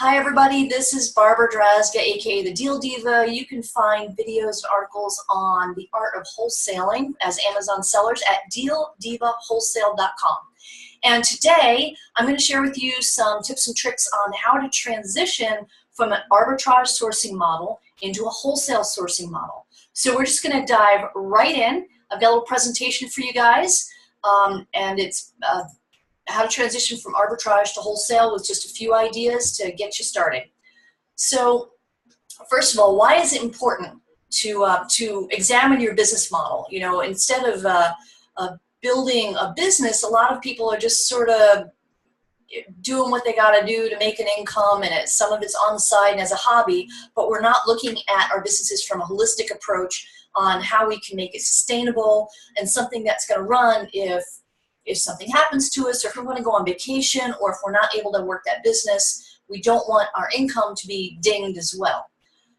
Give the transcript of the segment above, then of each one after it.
Hi everybody, this is Barbara Drazga, aka the Deal Diva. You can find videos and articles on the art of wholesaling as Amazon sellers at dealdivawholesale.com. And today I'm going to share with you some tips and tricks on how to transition from an arbitrage sourcing model into a wholesale sourcing model. So we're just going to dive right in. I've got a little presentation for you guys, and it's how to transition from arbitrage to wholesale with just a few ideas to get you started. So first of all, why is it important to examine your business model? You know, instead of building a business, a lot of people are just sort of doing what they got to do to make an income, and some of it's on the side and as a hobby, but we're not looking at our businesses from a holistic approach on how we can make it sustainable and something that's going to run if something happens to us, or if we're going to go on vacation, or if we're not able to work that business. We don't want our income to be dinged as well.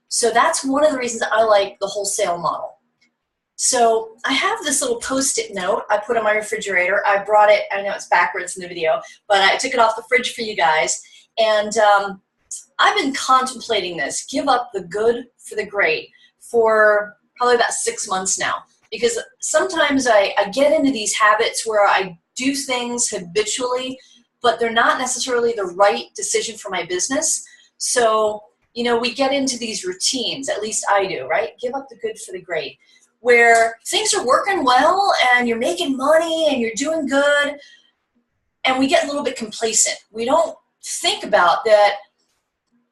So that's one of the reasons I like the wholesale model. So I have this little Post-it note I put on my refrigerator. I brought it, I know it's backwards in the video, but I took it off the fridge for you guys. And I've been contemplating this, give up the good for the great, for probably about 6 months now. Because sometimes I get into these habits where I do things habitually, but they're not necessarily the right decision for my business. So, you know, we get into these routines, at least I do, right? Give up the good for the great, where things are working well and you're making money and you're doing good, and we get a little bit complacent. We don't think about that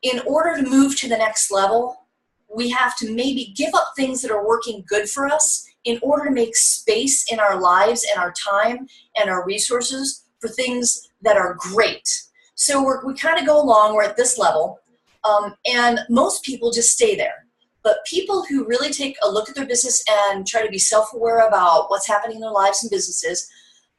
in order to move to the next level, we have to maybe give up things that are working good for us in order to make space in our lives and our time and our resources for things that are great. So we kind of go along, we're at this level, and most people just stay there. But people who really take a look at their business and try to be self-aware about what's happening in their lives and businesses,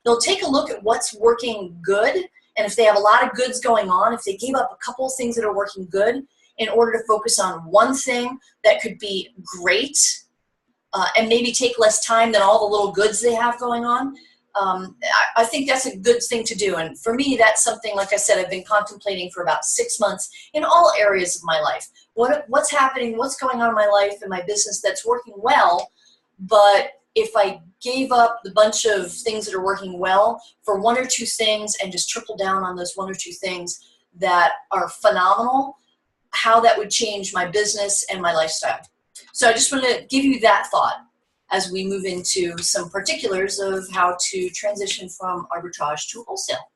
they'll take a look at what's working good, and if they have a lot of goods going on, if they gave up a couple of things that are working good in order to focus on one thing that could be great, and maybe take less time than all the little goods they have going on, I think that's a good thing to do. And for me, that's something, like I said, I've been contemplating for about 6 months in all areas of my life. What's happening, what's going on in my life and my business that's working well, but if I gave up the bunch of things that are working well for one or two things and just triple down on those one or two things that are phenomenal, how that would change my business and my lifestyle. So I just want to give you that thought as we move into some particulars of how to transition from arbitrage to wholesale.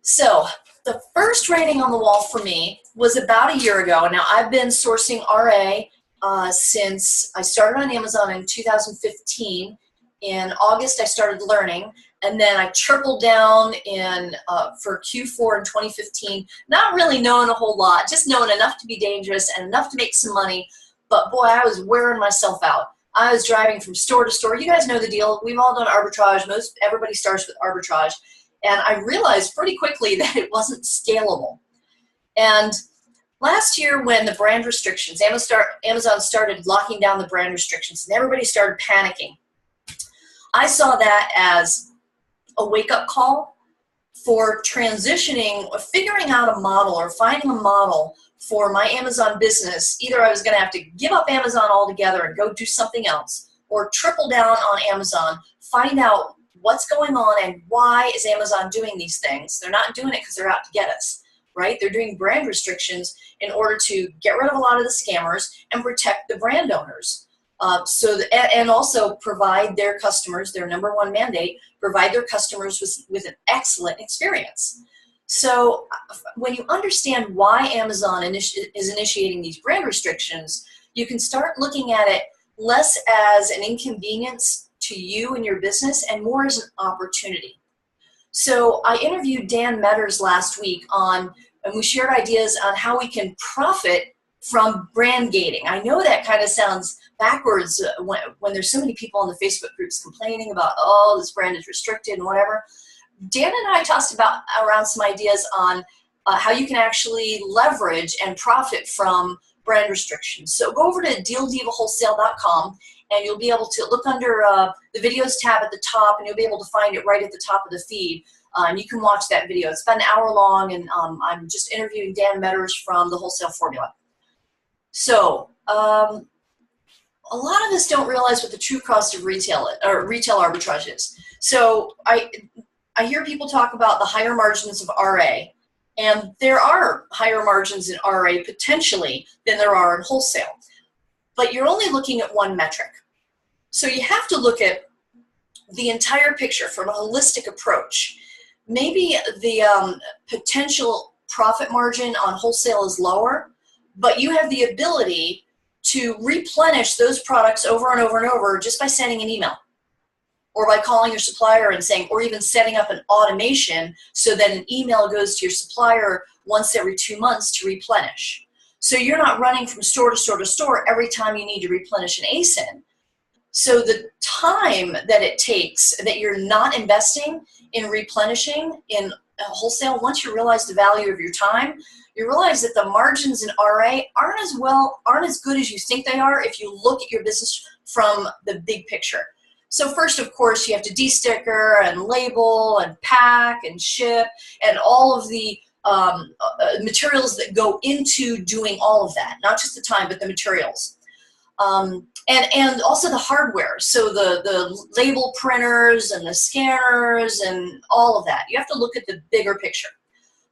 So the first writing on the wall for me was about a year ago. Now I've been sourcing RA since I started on Amazon in 2015. In August I started learning, and then I tripled down for Q4 in 2015, not really knowing a whole lot, just knowing enough to be dangerous and enough to make some money. But boy, I was wearing myself out. I was driving from store to store. You guys know the deal. We've all done arbitrage. Everybody starts with arbitrage. And I realized pretty quickly that it wasn't scalable. And last year when the brand restrictions, Amazon started locking down the brand restrictions and everybody started panicking, I saw that as a wake-up call for transitioning or figuring out a model or finding a model for my Amazon business. Either I was going to have to give up Amazon altogether and go do something else, or triple down on Amazon, find out what's going on and why is Amazon doing these things. They're not doing it because they're out to get us, right? They're doing brand restrictions in order to get rid of a lot of the scammers and protect the brand owners. And also provide their customers, their number one mandate, provide their customers with an excellent experience. So when you understand why Amazon is initiating these brand restrictions, you can start looking at it less as an inconvenience to you and your business and more as an opportunity. So I interviewed Dan Metters last week and we shared ideas on how we can profit from brand gating. I know that kind of sounds backwards when there's so many people in the Facebook groups complaining about, oh, this brand is restricted and whatever. Dan and I tossed around some ideas on how you can actually leverage and profit from brand restrictions. So go over to dealdivawholesale.com and you'll be able to look under the videos tab at the top, and you'll be able to find it right at the top of the feed. And you can watch that video. It's about an hour long, and I'm just interviewing Dan Metters from the Wholesale Formula. So a lot of us don't realize what the true cost of retail arbitrage is. So I hear people talk about the higher margins of RA, and there are higher margins in RA potentially than there are in wholesale, but you're only looking at one metric. So you have to look at the entire picture from a holistic approach. Maybe the potential profit margin on wholesale is lower, but you have the ability to replenish those products over and over and over just by sending an email, or by calling your supplier and saying, or even setting up an automation so that an email goes to your supplier once every 2 months to replenish. So you're not running from store to store to store every time you need to replenish an ASIN. So the time that it takes that you're not investing in replenishing in wholesale, once you realize the value of your time, you realize that the margins in RA aren't as good as you think they are if you look at your business from the big picture. So first, of course, you have to de-sticker and label and pack and ship and all of the materials that go into doing all of that. Not just the time, but the materials. And also the hardware. So the label printers and the scanners and all of that. You have to look at the bigger picture.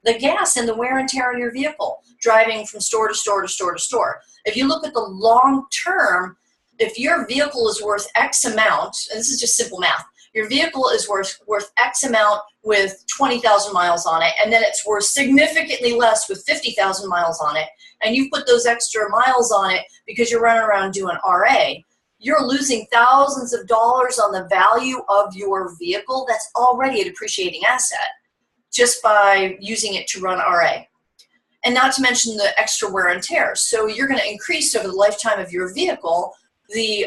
The gas and the wear and tear on your vehicle, driving from store to store to store to store. If you look at the long term, if your vehicle is worth X amount, and this is just simple math, your vehicle is worth X amount with 20,000 miles on it, and then it's worth significantly less with 50,000 miles on it, and you put those extra miles on it because you're running around doing RA, you're losing thousands of dollars on the value of your vehicle that's already a depreciating asset just by using it to run RA. And not to mention the extra wear and tear. So you're going to increase over the lifetime of your vehicle the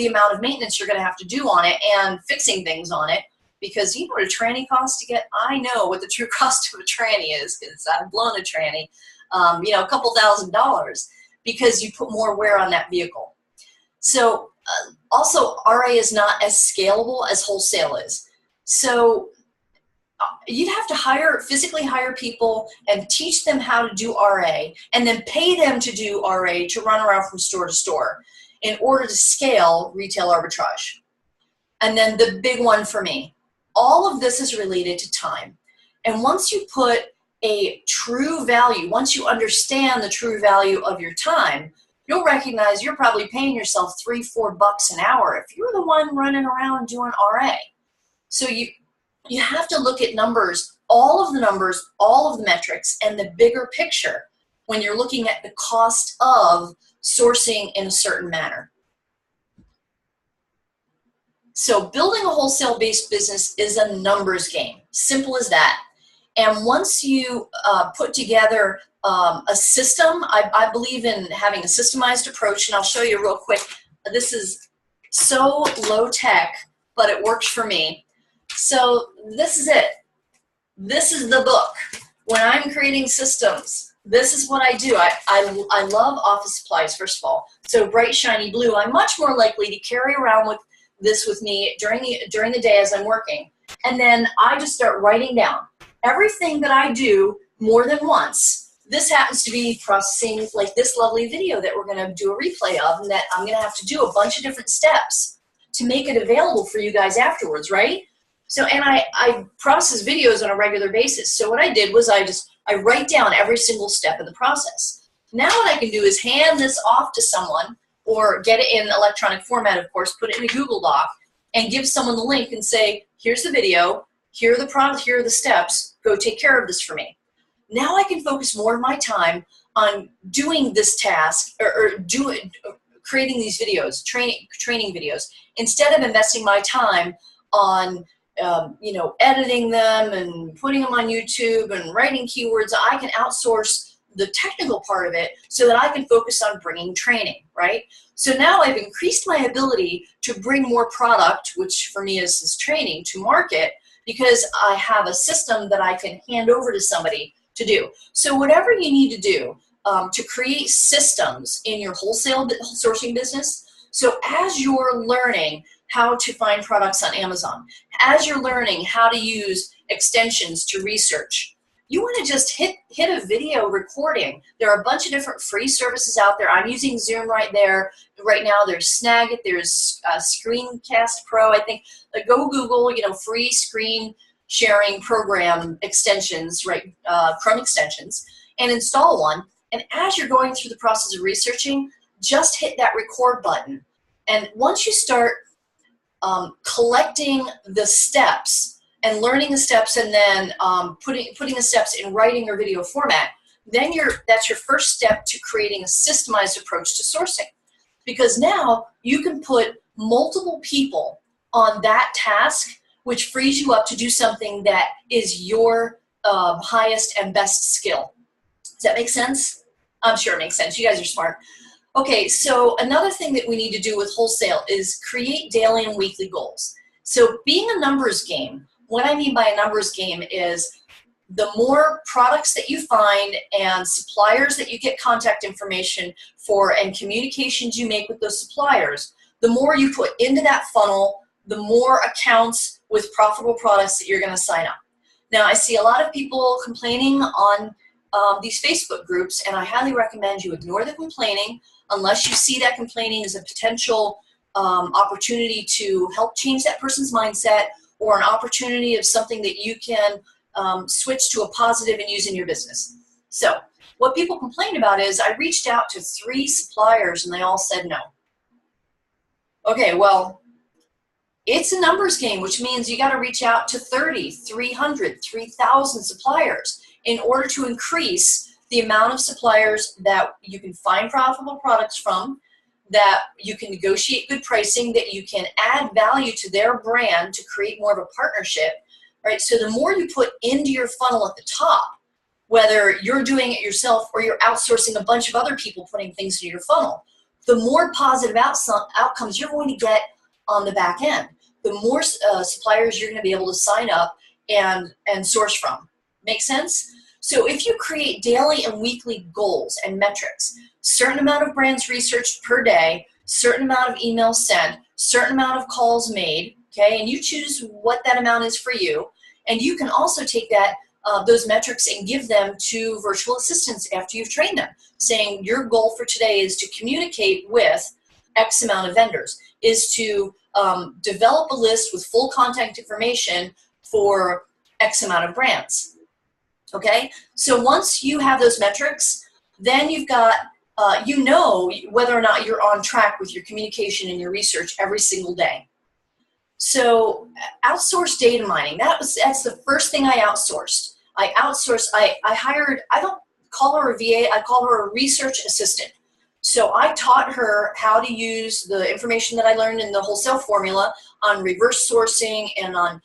amount of maintenance you're going to have to do on it and fixing things on it, because you know what a tranny costs to get? I know what the true cost of a tranny is because I've blown a tranny, you know, a couple $1,000s because you put more wear on that vehicle. So also RA is not as scalable as wholesale is. So you'd have to physically hire people and teach them how to do RA and then pay them to do RA to run around from store to store in order to scale retail arbitrage. And then the big one for me, all of this is related to time. And once you put a true value, once you understand the true value of your time, you'll recognize you're probably paying yourself $3-4 an hour if you're the one running around doing RA. So you have to look at numbers, all of the metrics, and the bigger picture when you're looking at the cost of sourcing in a certain manner. So building a wholesale-based business is a numbers game, simple as that. And once you put together a system, I believe in having a systemized approach, and I'll show you real quick. This is so low tech, but it works for me. So this is it. This is the book. When I'm creating systems, this is what I do. I love office supplies, first of all. So bright, shiny blue. I'm much more likely to carry around with this with me during the day as I'm working. And then I just start writing down everything that I do more than once. This happens to be processing like this lovely video that we're going to do a replay of, and that I'm going to have to do a bunch of different steps to make it available for you guys afterwards, right? So, and I process videos on a regular basis. So what I did was I write down every single step in the process. Now what I can do is hand this off to someone, or get it in electronic format, of course, put it in a Google Doc, and give someone the link and say, here's the video, here are the products, here are the steps, go take care of this for me. Now I can focus more of my time on doing this task, or creating these videos, training videos, instead of investing my time on you know, editing them and putting them on YouTube and writing keywords. I can outsource the technical part of it so that I can focus on bringing training, right? So now I've increased my ability to bring more product, which for me is training, to market, because I have a system that I can hand over to somebody to do. So whatever you need to do to create systems in your wholesale sourcing business, so as you're learning how to find products on Amazon, as you're learning how to use extensions to research. You want to just hit a video recording. There are a bunch of different free services out there. I'm using Zoom right now. There's Snagit, there's Screencast Pro. I think go Google, free screen sharing program extensions, right? Chrome extensions, and install one. And as you're going through the process of researching, just hit that record button. And once you start collecting the steps and learning the steps, and then putting the steps in writing or video format, then that's your first step to creating a systemized approach to sourcing. Because now you can put multiple people on that task, which frees you up to do something that is your highest and best skill. Does that make sense? I'm sure it makes sense. You guys are smart. Okay, so another thing that we need to do with wholesale is create daily and weekly goals. So being a numbers game, what I mean by a numbers game is the more products that you find and suppliers that you get contact information for and communications you make with those suppliers, the more you put into that funnel, the more accounts with profitable products that you're going to sign up. Now, I see a lot of people complaining on these Facebook groups, and I highly recommend you ignore the complaining unless you see that complaining as a potential opportunity to help change that person's mindset, or an opportunity of something that you can switch to a positive and use in your business. So what people complain about is, I reached out to 3 suppliers and they all said no. Okay, well, it's a numbers game, which means you got to reach out to 30, 300, 3,000 suppliers in order to increase the amount of suppliers that you can find profitable products from, that you can negotiate good pricing, that you can add value to their brand to create more of a partnership, right? So the more you put into your funnel at the top, whether you're doing it yourself or you're outsourcing a bunch of other people putting things into your funnel, the more positive outcomes you're going to get on the back end, the more suppliers you're going to be able to sign up and source from. Make sense? So if you create daily and weekly goals and metrics, certain amount of brands researched per day, certain amount of emails sent, certain amount of calls made, okay, and you choose what that amount is for you, and you can also take that those metrics and give them to virtual assistants after you've trained them, saying your goal for today is to communicate with X amount of vendors, is to develop a list with full contact information for X amount of brands. Okay, so once you have those metrics, then you've got, you know whether or not you're on track with your communication and your research every single day. So outsource data mining, that's the first thing I outsourced. I hired, I don't call her a VA, I call her a research assistant. So I taught her how to use the information that I learned in the Wholesale Formula on reverse sourcing and on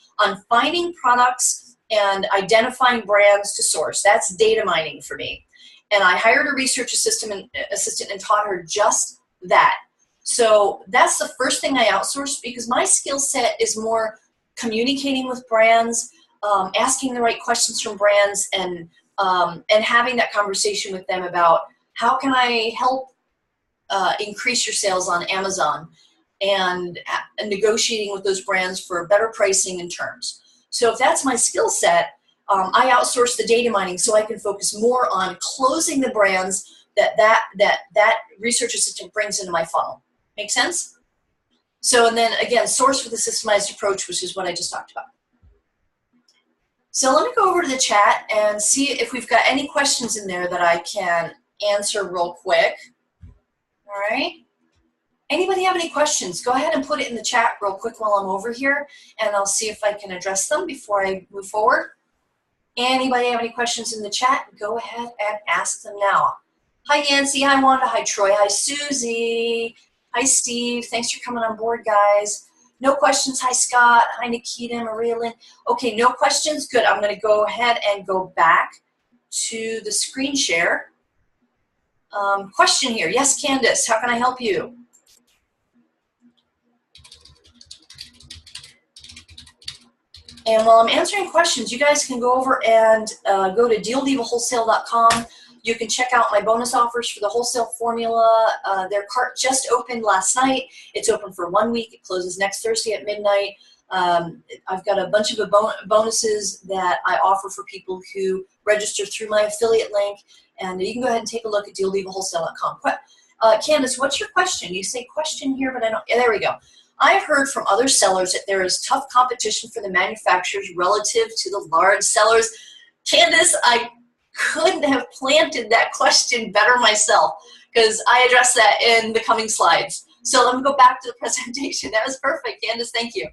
finding products and identifying brands to source. That's data mining for me. And I hired a research assistant and taught her just that. So that's the first thing I outsourced, because my skill set is more communicating with brands, asking the right questions from brands, and having that conversation with them about how can I help increase your sales on Amazon, and negotiating with those brands for better pricing and terms. So if that's my skill set, I outsource the data mining so I can focus more on closing the brands that research assistant brings into my funnel. Make sense? So, and then again, source with a systemized approach, which is what I just talked about. So let me go over to the chat and see if we've got any questions in there that I can answer real quick. All right. Anybody have any questions? Go ahead and put it in the chat real quick while I'm over here, and I'll see if I can address them before I move forward. Anybody have any questions in the chat? Go ahead and ask them now. Hi, Yancy. Hi, Wanda. Hi, Troy. Hi, Susie. Hi, Steve. Thanks for coming on board, guys. No questions. Hi, Scott. Hi, Nikita, Maria Lynn. Okay, no questions. Good. I'm going to go ahead and go back to the screen share. Question here. Yes, Candace. How can I help you? And while I'm answering questions, you guys can go over and go to dealdivawholesale.com. You can check out my bonus offers for the Wholesale Formula. Their cart just opened last night. It's open for 1 week. It closes next Thursday at midnight. I've got a bunch of bonuses that I offer for people who register through my affiliate link, and you can go ahead and take a look at dealdivawholesale.com. Candace, what's your question? You say question here, but I don't. Yeah, there we go. I have heard from other sellers that there is tough competition for the manufacturers relative to the large sellers. Candace, I couldn't have planted that question better myself, because I addressed that in the coming slides. So let me go back to the presentation. That was perfect, Candace. Thank you.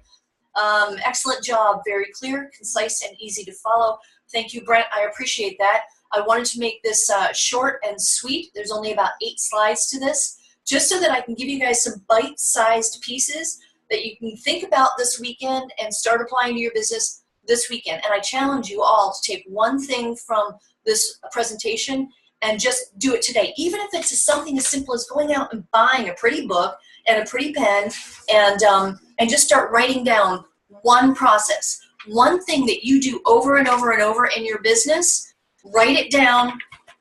Excellent job. Very clear, concise, and easy to follow. Thank you, Brent. I appreciate that. I wanted to make this short and sweet. There's only about 8 slides to this, just so that I can give you guys some bite-sized pieces that you can think about this weekend and start applying to your business this weekend. And I challenge you all to take one thing from this presentation and just do it today. Even if it's something as simple as going out and buying a pretty book and a pretty pen, and just start writing down one process, one thing that you do over and over and over in your business. Write it down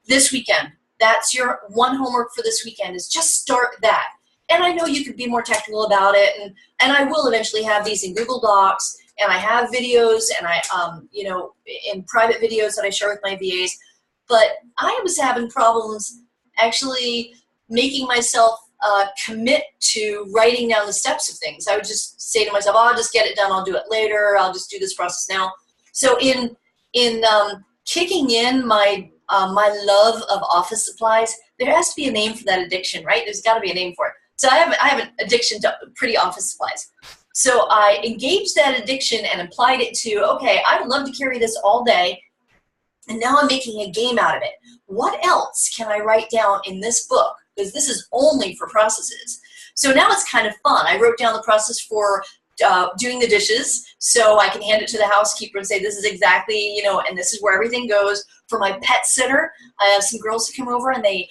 this weekend. That's your one homework for this weekend, is just start that. And I know you could be more technical about it, and I will eventually have these in Google Docs, and I have videos, and I, you know, in private videos that I share with my VAs. But I was having problems actually making myself commit to writing down the steps of things. I would just say to myself, oh, I'll just get it done, I'll do it later, I'll just do this process now. So in kicking in my my love of office supplies, there has to be a name for that addiction, right? There's got to be a name for it. So I have an addiction to pretty office supplies. So I engaged that addiction and applied it to, okay, I would love to carry this all day, and now I'm making a game out of it. What else can I write down in this book? Because this is only for processes. So now it's kind of fun. I wrote down the process for doing the dishes, so I can hand it to the housekeeper and say, this is exactly, you know, and this is where everything goes. For my pet sitter, I have some girls who come over and they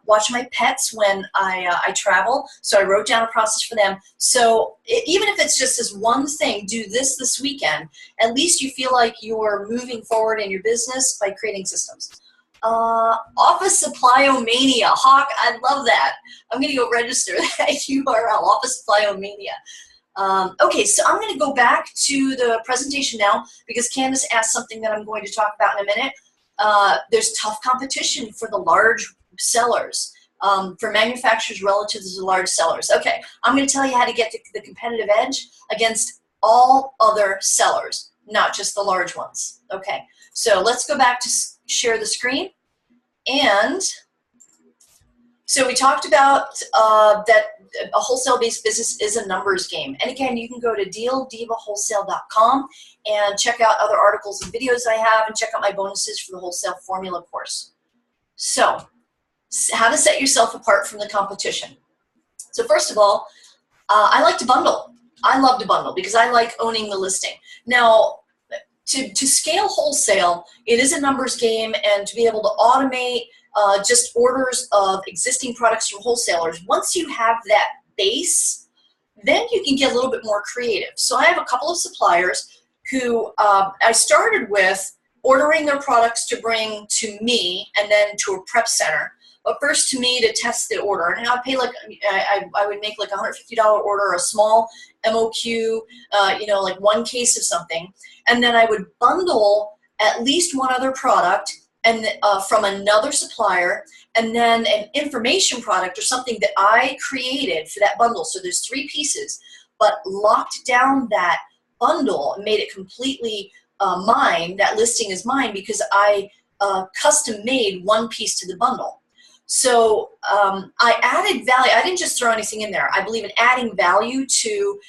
watch my pets when I travel, so I wrote down a process for them. So even if it's just this one thing, do this weekend, at least you feel like you're moving forward in your business by creating systems. Office Supply-O-Mania. Hawk, I love that. I'm going to go register that URL, Office Supply-O-Mania. Okay, so I'm going to go back to the presentation now, because Candace asked something that I'm going to talk about in a minute. There's tough competition for the large sellers, for manufacturers relative to the large sellers. Okay, I'm going to tell you how to get the competitive edge against all other sellers, not just the large ones. Okay, so let's go back to share the screen. And so we talked about that a wholesale-based business is a numbers game. And again, you can go to dealdivawholesale.com and check out other articles and videos I have, and check out my bonuses for the Wholesale Formula course. So, how to set yourself apart from the competition. So first of all, I like to bundle. I love to bundle because I like owning the listing. Now, to scale wholesale, it is a numbers game, and to be able to automate just orders of existing products from wholesalers. Once you have that base, then you can get a little bit more creative. So I have a couple of suppliers who I started with ordering their products to bring to me and then to a prep center. But first to me to test the order. And I'd pay like, I would make like a $150 order, a small MOQ, you know, like one case of something. And then I would bundle at least one other product and from another supplier, and then an information product or something that I created for that bundle. So there's 3 pieces, but locked down that bundle and made it completely mine. That listing is mine because I custom made one piece to the bundle. So I added value. I didn't just throw anything in there. I believe in adding value to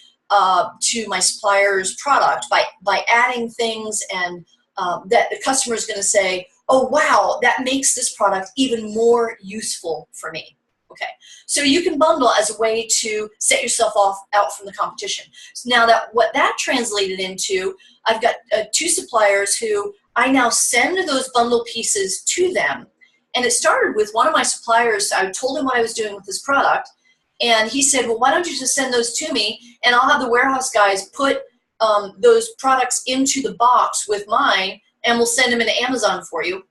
my supplier's product by adding things, and that the customer is going to say, oh, wow, that makes this product even more useful for me. Okay, so you can bundle as a way to set yourself out from the competition. So now what that translated into, I've got 2 suppliers who I now send those bundle pieces to them. And it started with one of my suppliers. I told him what I was doing with this product, and he said, well, why don't you just send those to me, and I'll have the warehouse guys put those products into the box with mine, and we'll send them into Amazon for you.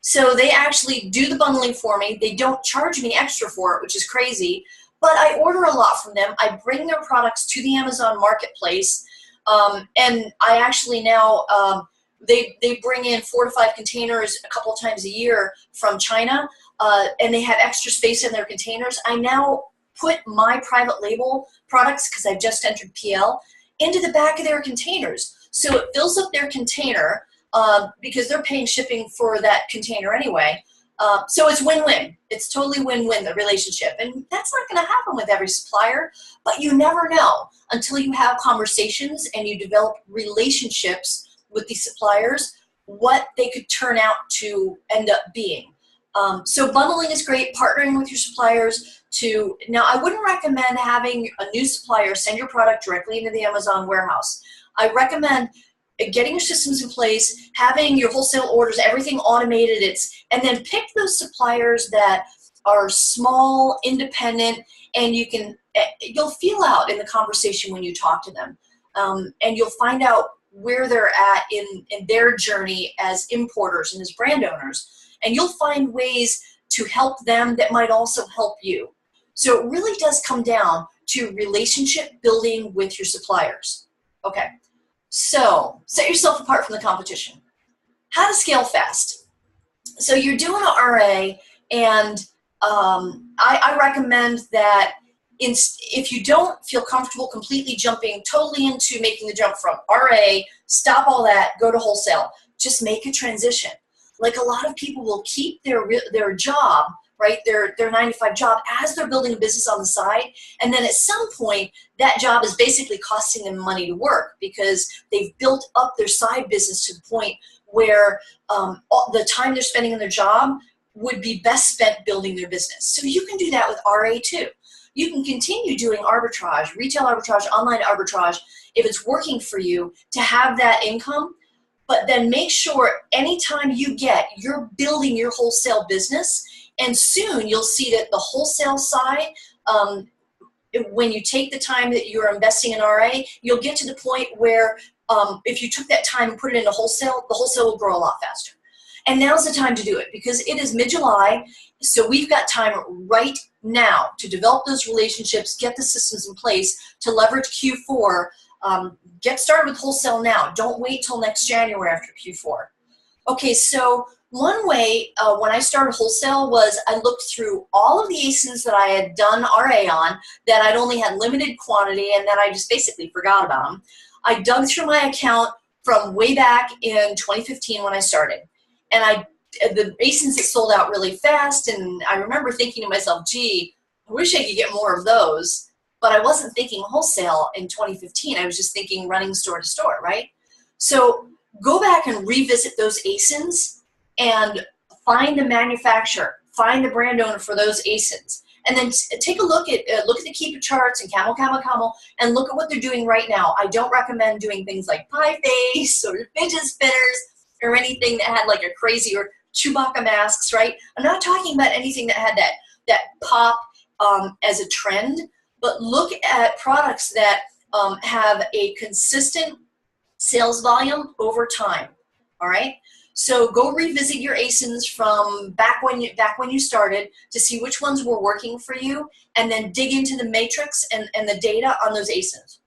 So they actually do the bundling for me. They don't charge me extra for it, which is crazy, but I order a lot from them. I bring their products to the Amazon marketplace, And I actually now, they bring in 4 to 5 containers a couple of times a year from China, and they have extra space in their containers. I now put my private label products, because I've just entered PL, into the back of their containers. So it fills up their container, because they're paying shipping for that container anyway. So it's win-win. It's totally win-win, the relationship. And that's not going to happen with every supplier, but you never know until you have conversations and you develop relationships with these suppliers, what they could turn out to end up being. So bundling is great, partnering with your suppliers to, now I wouldn't recommend having a new supplier send your product directly into the Amazon warehouse. I recommend getting your systems in place, having your wholesale orders, everything automated, and then pick those suppliers that are small, independent, and you'll feel out in the conversation when you talk to them. And you'll find out where they're at in their journey as importers and as brand owners. And you'll find ways to help them that might also help you. So it really does come down to relationship building with your suppliers. Okay, so set yourself apart from the competition. How to scale fast. So you're doing an RA, and I recommend that if you don't feel comfortable completely jumping totally into making the jump from RA, stop all that, go to wholesale, just make a transition. Like a lot of people will keep their job, right, their 9-to-5 job as they're building a business on the side, and then at some point that job is basically costing them money to work because they've built up their side business to the point where the time they're spending on their job would be best spent building their business. So you can do that with RA too. You can continue doing arbitrage, retail arbitrage, online arbitrage, if it's working for you to have that income, but then make sure anytime you're building your wholesale business, and soon you'll see that the wholesale side, when you take the time that you're investing in RA, you'll get to the point where if you took that time and put it into wholesale, the wholesale will grow a lot faster. And now's the time to do it because it is mid-July, so we've got time right now to develop those relationships, get the systems in place to leverage Q4. Get started with wholesale now. Don't wait till next January after Q4. Okay, so one way when I started wholesale was I looked through all of the ASINs that I had done RA on that I'd only had limited quantity and that I just basically forgot about them. I dug through my account from way back in 2015 when I started. And the ASINs that sold out really fast, and I remember thinking to myself, gee, I wish I could get more of those. But I wasn't thinking wholesale in 2015. I was just thinking running store to store, right? So go back and revisit those ASINs and find the manufacturer, find the brand owner for those ASINs. And then take a look at the Keep It charts and Camel, and look at what they're doing right now. I don't recommend doing things like pie face or fidget spinners or anything that had like a crazy, or Chewbacca masks, right? I'm not talking about anything that had that pop as a trend, but look at products that have a consistent sales volume over time, all right? So go revisit your ASINs from back when you started to see which ones were working for you, and then dig into the matrix and the data on those ASINs.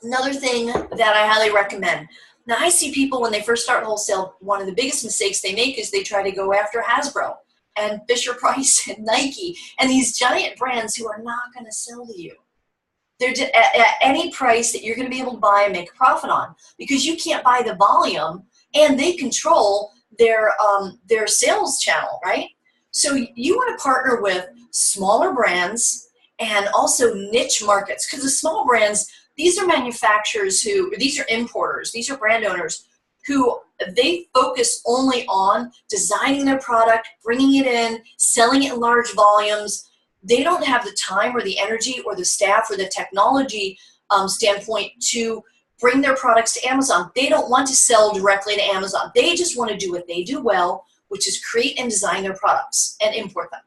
Another thing that I highly recommend. Now I see people when they first start wholesale, one of the biggest mistakes they make is they try to go after Hasbro and Fisher-Price and Nike and these giant brands who are not going to sell to you. They're at any price that you're going to be able to buy and make a profit on, because you can't buy the volume and they control their sales channel, right? So you want to partner with smaller brands and also niche markets, because the small brands, these are manufacturers these are importers, these are brand owners who they focus only on designing their product, bringing it in, selling it in large volumes. They don't have the time or the energy or the staff or the technology standpoint to bring their products to Amazon. They don't want to sell directly to Amazon. They just want to do what they do well, which is create and design their products and import them.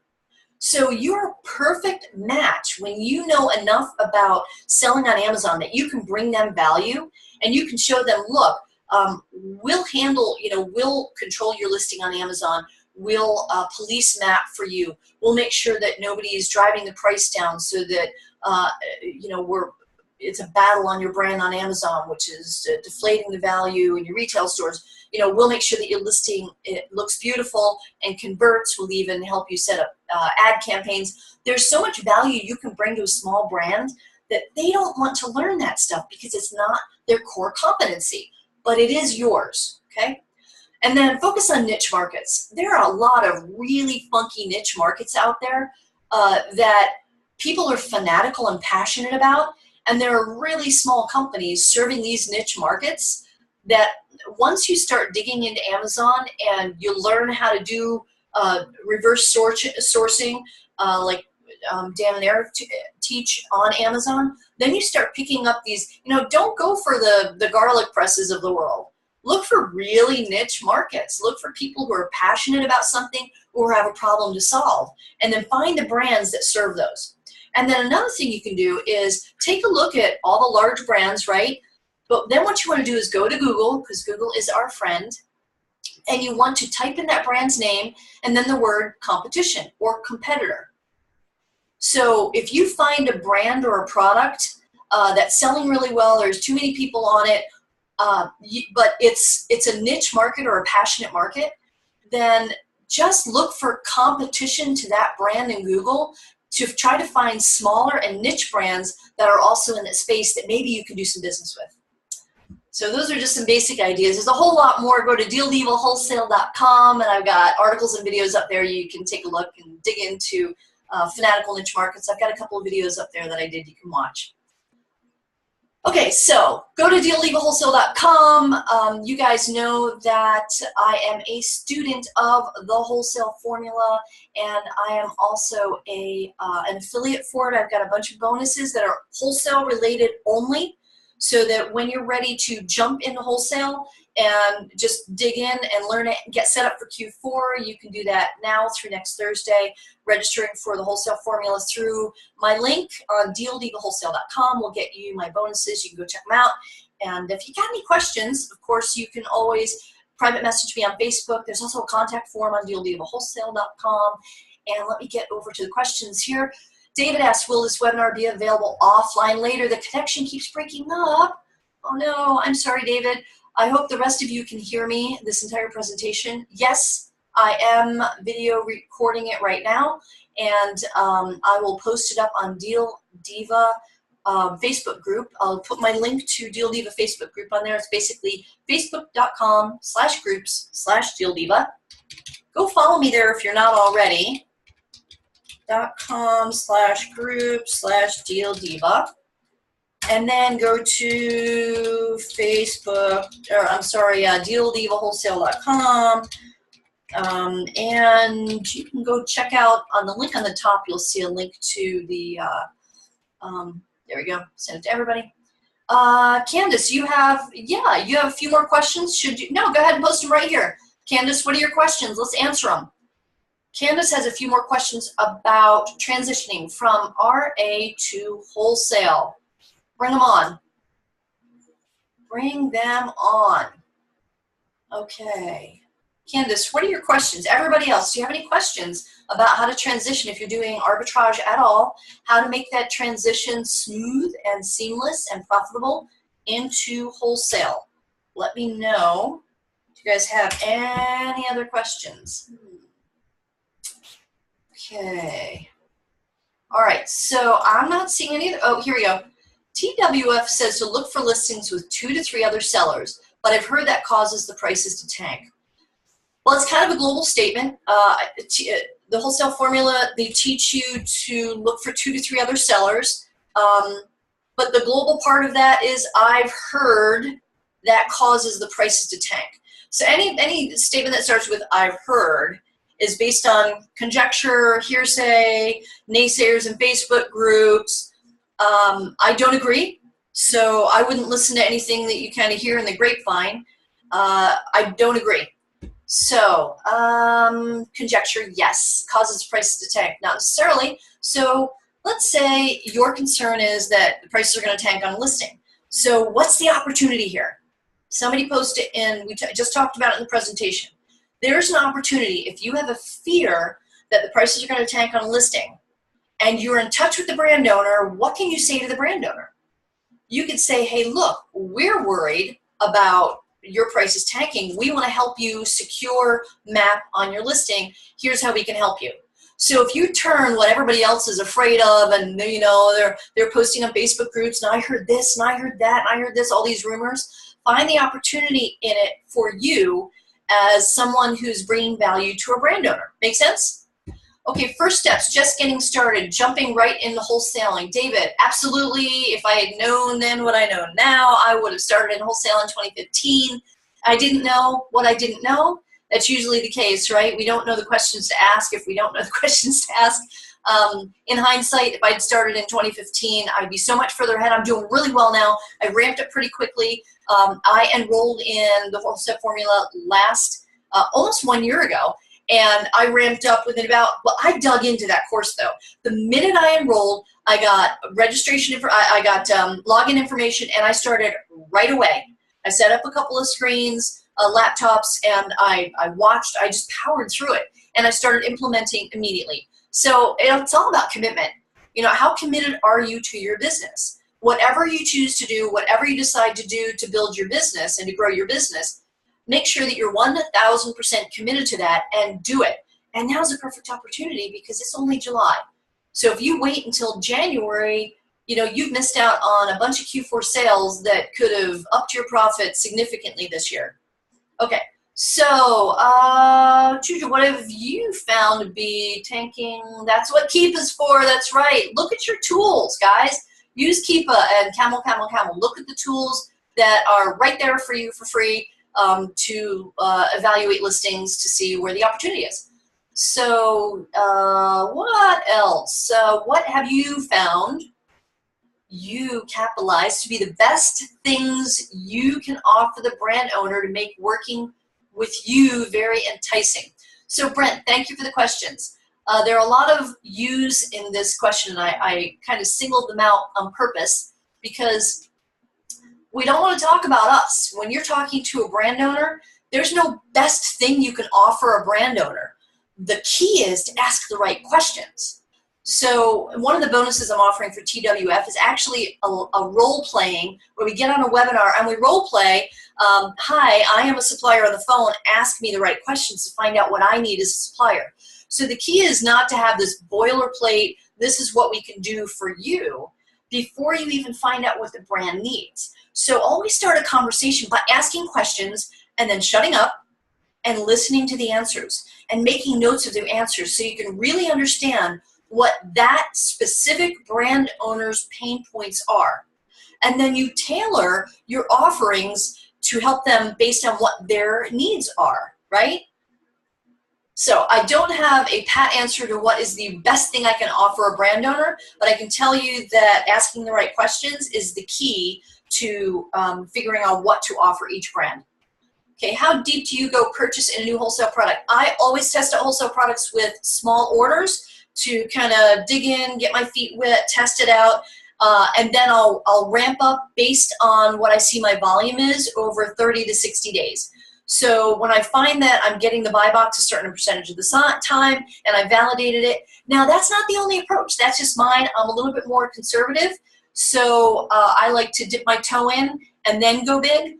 So you're a perfect match when you know enough about selling on Amazon that you can bring them value and you can show them, look, we'll handle, we'll control your listing on Amazon. We'll police map for you. We'll make sure that nobody is driving the price down so that, we're it's a battle on your brand on Amazon, which is deflating the value in your retail stores. You know, we'll make sure that your listing, it looks beautiful and converts. We'll even help you set up ad campaigns. There's so much value you can bring to a small brand that they don't want to learn that stuff because it's not their core competency, but it is yours, okay? And then focus on niche markets. There are a lot of really funky niche markets out there that people are fanatical and passionate about, and there are really small companies serving these niche markets that once you start digging into Amazon and you learn how to do reverse sourcing, like Dan and Eric teach on Amazon, then you start picking up these, you know, don't go for the garlic presses of the world. Look for really niche markets. Look for people who are passionate about something or have a problem to solve, and then find the brands that serve those. And then another thing you can do is take a look at all the large brands, right? But then what you want to do is go to Google, because Google is our friend, and you want to type in that brand's name and then the word competition or competitor. So if you find a brand or a product that's selling really well, there's too many people on it, but it's a niche market or a passionate market, then just look for competition to that brand in Google to try to find smaller and niche brands that are also in that space that maybe you can do some business with. So those are just some basic ideas. There's a whole lot more. Go to DealDivaWholesale.com, and I've got articles and videos up there. You can take a look and dig into fanatical niche markets. I've got a couple of videos up there that I did you can watch. Okay, so go to DealDivaWholesale.com. You guys know that I am a student of the Wholesale Formula, and I am also an affiliate for it. I've got a bunch of bonuses that are wholesale related only, so that when you're ready to jump into wholesale and just dig in and learn it, get set up for Q4, you can do that now through next Thursday, registering for the Wholesale Formula through my link on DealDivaWholesale.com will get you my bonuses. You can go check them out. And if you got any questions, of course, you can always private message me on Facebook. There's also a contact form on DealDivaWholesale.com. And let me get over to the questions here. David asks, will this webinar be available offline later? The connection keeps breaking up. Oh no, I'm sorry, David. I hope the rest of you can hear me this entire presentation. Yes, I am video recording it right now, and I will post it up on Deal Diva Facebook group. I'll put my link to Deal Diva Facebook group on there. It's basically facebook.com/groups/Deal Diva. Go follow me there if you're not already. .com/group/Deal Diva. And then go to Facebook, or I'm sorry, DealDivaWholesale.com, and you can go check out on the link on the top. You'll see a link to the. There we go. Send it to everybody. Candace, you have a few more questions. Should you? No, go ahead and post them right here. Candace, what are your questions? Let's answer them. Candace has a few more questions about transitioning from RA to wholesale. Bring them on. Bring them on. Okay. Candace, what are your questions? Everybody else, do you have any questions about how to transition if you're doing arbitrage at all? How to make that transition smooth and seamless and profitable into wholesale? Let me know if you guys have any other questions. Okay. All right, so I'm not seeing any. Oh, here we go. TWF says to look for listings with 2 to 3 other sellers, but I've heard that causes the prices to tank. Well, it's kind of a global statement. The Wholesale Formula, they teach you to look for 2 to 3 other sellers, but the global part of that is I've heard that causes the prices to tank. So any statement that starts with I've heard is based on conjecture, hearsay, naysayers in Facebook groups. I don't agree, so I wouldn't listen to anything that you kind of hear in the grapevine. I don't agree. So, conjecture, yes, causes prices to tank, not necessarily. So, let's say your concern is that the prices are going to tank on a listing. So, what's the opportunity here? Somebody posted in, we just talked about it in the presentation. There's an opportunity if you have a fear that the prices are going to tank on a listing, and you're in touch with the brand owner. What can you say to the brand owner? you could say, hey, look, we're worried about your prices tanking. We want to help you secure map on your listing. Here's how we can help you. So if you turn what everybody else is afraid of, and you know they're posting on Facebook groups, and I heard this, and I heard that, and I heard this, all these rumors, find the opportunity in it for you as someone who's bringing value to a brand owner. Make sense? Okay, first steps, just getting started, jumping right into wholesaling. David, absolutely. If I had known then what I know now, I would have started in wholesale in 2015. I didn't know what I didn't know. That's usually the case, right? We don't know the questions to ask if we don't know the questions to ask. In hindsight, if I'd started in 2015, I'd be so much further ahead. I'm doing really well now. I ramped up pretty quickly. I enrolled in the Wholesale Formula almost 1 year ago, and I ramped up within about, well, I dug into that course though. The minute I enrolled, I got registration, I got login information, and I started right away. I set up a couple of screens, laptops, and I just powered through it, and I started implementing immediately. So it's all about commitment. You know, how committed are you to your business? Whatever you choose to do, whatever you decide to do to build your business and to grow your business, make sure that you're 1,000% committed to that and do it. And now's a perfect opportunity because it's only July. So if you wait until January, you know, you've missed out on a bunch of Q4 sales that could have upped your profit significantly this year. Okay, so Juju, what have you found to be tanking? That's what Keep is for. That's right. Look at your tools, guys. Use Keepa and Camel. Look at the tools that are right there for you for free to evaluate listings to see where the opportunity is. So what else? What have you found you capitalize to be the best things you can offer the brand owner to make working with you very enticing? So Brent, thank you for the questions. There are a lot of yous in this question, and I kind of singled them out on purpose because we don't want to talk about us. When you're talking to a brand owner, there's no best thing you can offer a brand owner. The key is to ask the right questions. So one of the bonuses I'm offering for TWF is actually a role playing where we get on a webinar and we role play, hi, I am a supplier on the phone, ask me the right questions to find out what I need as a supplier. So the key is not to have this boilerplate, this is what we can do for you, before you even find out what the brand needs. So always start a conversation by asking questions and then shutting up and listening to the answers and making notes of the answers so you can really understand what that specific brand owner's pain points are. And then you tailor your offerings to help them based on what their needs are, right? So I don't have a pat answer to what is the best thing I can offer a brand owner, but I can tell you that asking the right questions is the key to figuring out what to offer each brand. Okay, how deep do you go purchase in a new wholesale product? I always test out wholesale products with small orders to kind of dig in, get my feet wet, test it out, and then I'll ramp up based on what I see my volume is over 30 to 60 days. So when I find that I'm getting the buy box a certain percentage of the time and I validated it, now that's not the only approach, that's just mine. I'm a little bit more conservative, so I like to dip my toe in and then go big.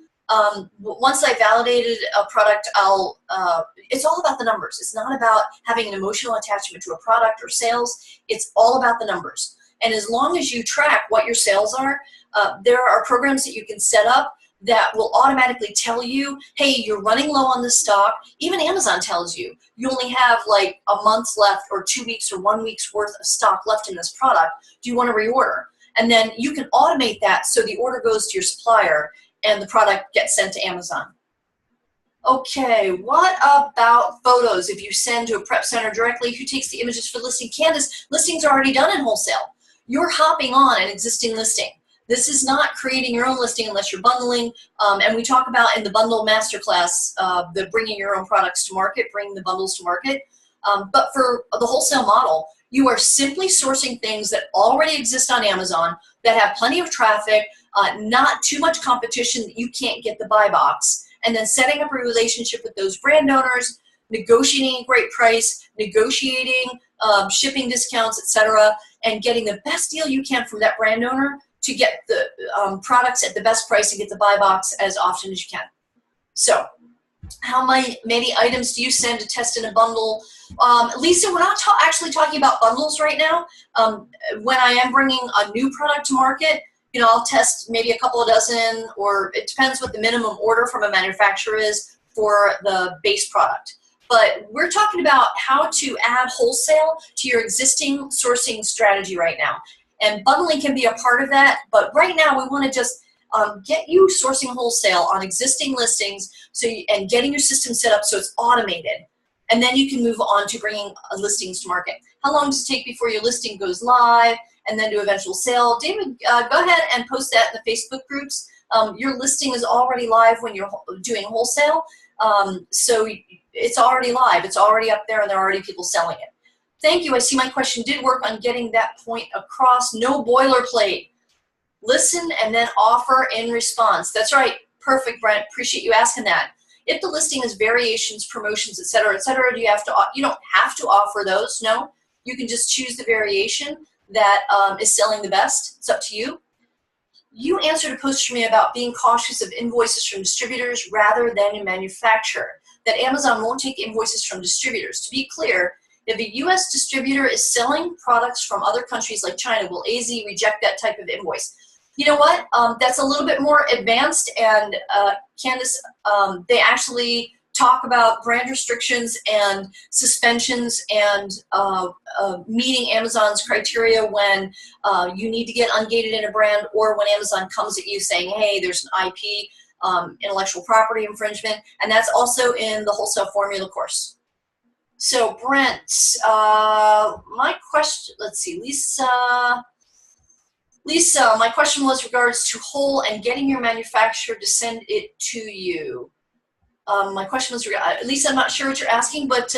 Once I validated a product, it's all about the numbers. It's not about having an emotional attachment to a product or sales. It's all about the numbers. And as long as you track what your sales are, there are programs that you can set up that will automatically tell you, hey, you're running low on this stock. Even Amazon tells you, you only have like a month's left or 2 weeks or 1 week's worth of stock left in this product. Do you want to reorder? And then you can automate that so the order goes to your supplier and the product gets sent to Amazon. Okay, what about photos? If you send to a prep center directly, who takes the images for listing? Candace, listings are already done in wholesale. You're hopping on an existing listing. This is not creating your own listing unless you're bundling. And we talk about in the bundle masterclass, the bringing your own products to market, bringing the bundles to market. But for the wholesale model, you are simply sourcing things that already exist on Amazon that have plenty of traffic, not too much competition that you can't get the buy box, and then setting up a relationship with those brand owners, negotiating a great price, negotiating shipping discounts, etc., and getting the best deal you can from that brand owner to get the products at the best price and get the buy box as often as you can. So how many items do you send to test in a bundle? Lisa, we're not actually talking about bundles right now. When I am bringing a new product to market, you know, I'll test maybe a couple of dozen, or it depends what the minimum order from a manufacturer is for the base product. But we're talking about how to add wholesale to your existing sourcing strategy right now. And bundling can be a part of that, but right now we want to just get you sourcing wholesale on existing listings and getting your system set up so it's automated. And then you can move on to bringing listings to market. How long does it take before your listing goes live and then to eventual sale? David, go ahead and post that in the Facebook groups. Your listing is already live when you're doing wholesale. So it's already live. It's already up there and there are already people selling it. Thank you. I see my question did work on getting that point across. No boilerplate. Listen and then offer in response. That's right. Perfect, Brent. Appreciate you asking that. If the listing is variations, promotions, et cetera, you don't have to offer those. No, you can just choose the variation that is selling the best. It's up to you. You answered a post for me about being cautious of invoices from distributors rather than a manufacturer, that Amazon won't take invoices from distributors. To be clear, if a U.S. distributor is selling products from other countries like China, will AZ reject that type of invoice? You know what? That's a little bit more advanced, and Candace, they actually talk about brand restrictions and suspensions and meeting Amazon's criteria when you need to get ungated in a brand, or when Amazon comes at you saying, hey, there's an IP, intellectual property infringement, and that's also in the Wholesale Formula course. So Brent, my question, let's see, Lisa, my question was regards to whole and getting your manufacturer to send it to you. My question was, Lisa, I'm not sure what you're asking, but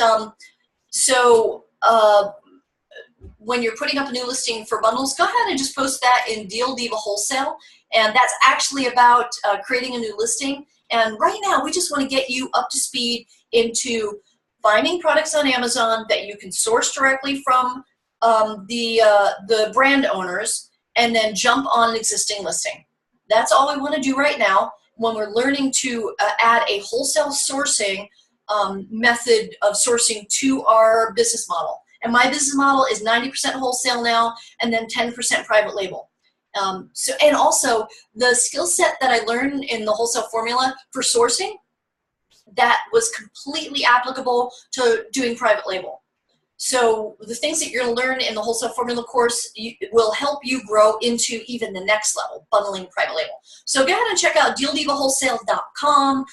when you're putting up a new listing for bundles, go ahead and just post that in Deal Diva Wholesale. And that's actually about creating a new listing. And right now, we just want to get you up to speed into finding products on Amazon that you can source directly from the brand owners, and then jump on an existing listing. That's all we want to do right now when we're learning to add a wholesale sourcing method of sourcing to our business model. And my business model is 90% wholesale now, and then 10% private label. And also the skill set that I learned in the Wholesale Formula for sourcing, that was completely applicable to doing private label. So the things that you're going to learn in the Wholesale Formula course will help you grow into even the next level, bundling private label. So go ahead and check out dealdivawholesale.com.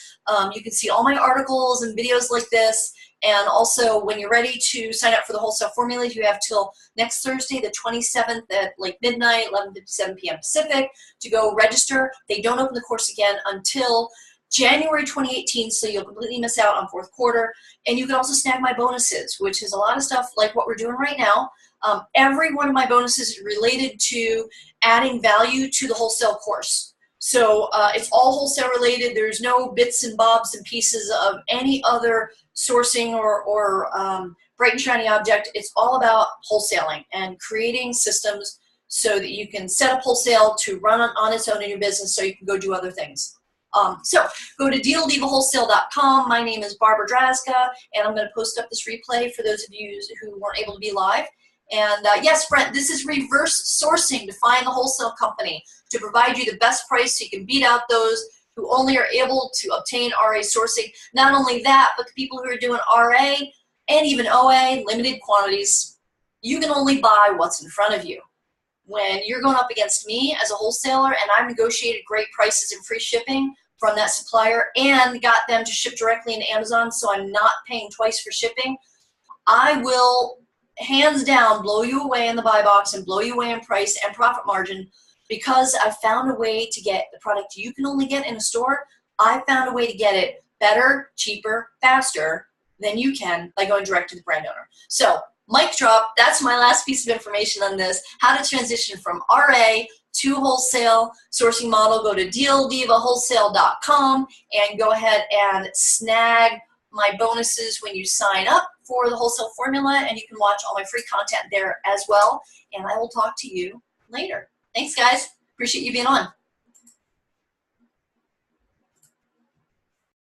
You can see all my articles and videos like this. And also, when you're ready to sign up for the Wholesale Formula, you have till next Thursday, the 27th at like midnight, 11:57 p.m. Pacific, to go register. They don't open the course again until January 2018, so you'll completely miss out on fourth quarter. And you can also snag my bonuses, which is a lot of stuff like what we're doing right now. Every one of my bonuses is related to adding value to the wholesale course. So it's all wholesale related. There's no bits and bobs and pieces of any other sourcing or bright and shiny object. It's all about wholesaling and creating systems so that you can set up wholesale to run on its own in your business, so you can go do other things. So go to dealdivawholesale.com. My name is Barbara Drazga, and I'm going to post up this replay for those of you who weren't able to be live. And yes, Brent, this is reverse sourcing to find the wholesale company to provide you the best price so you can beat out those who only are able to obtain RA sourcing. Not only that, but the people who are doing RA and even OA, limited quantities, you can only buy what's in front of you. When you're going up against me as a wholesaler and I've negotiated great prices and free shipping from that supplier and got them to ship directly into Amazon, so I'm not paying twice for shipping, I will hands down blow you away in the buy box and blow you away in price and profit margin, because I found a way to get the product you can only get in a store. I found a way to get it better, cheaper, faster than you can by going direct to the brand owner. So mic drop, that's my last piece of information on this, how to transition from RA to wholesale sourcing model. Go to dealdivawholesale.com and go ahead and snag my bonuses when you sign up for the Wholesale Formula, and you can watch all my free content there as well. And I will talk to you later. Thanks, guys. Appreciate you being on.